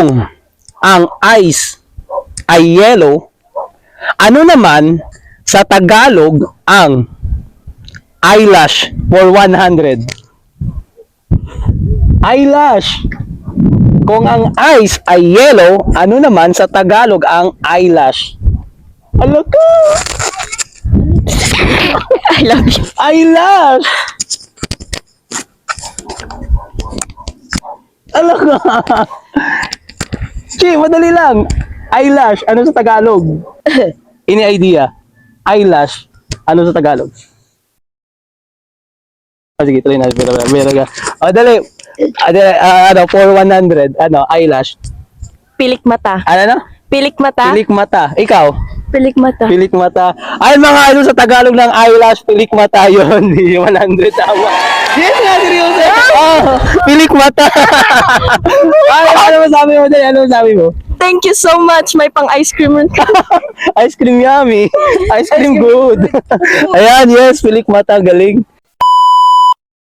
Kung ang ice ay yellow, ano naman sa Tagalog ang eyelash for 100? Eyelash. Kung ang ice ay yellow, ano naman sa Tagalog ang eyelash? Ala ka! I love you. Eyelash! Ala ka! Chi, madali lang. Eyelash, ano sa Tagalog? Any idea? Eyelash, ano sa Tagalog? Sige, tuloy na. Meron ka. Dali. For 100, eyelash. Pilik mata. Ano? Pilik mata. Pilik mata. Ikaw? Pilik mata. Pilik mata. Ay, mga sa Tagalog ng eyelash, pilik mata yun. 100 tama. Yes nga, seryoso. Pilik mata. Ay, ano masabi mo dyan? Ano masabi mo? Thank you so much. May pang ice cream rin ka. Ice cream yummy. Ice cream good. Ayan, yes, pilik mata. Galing.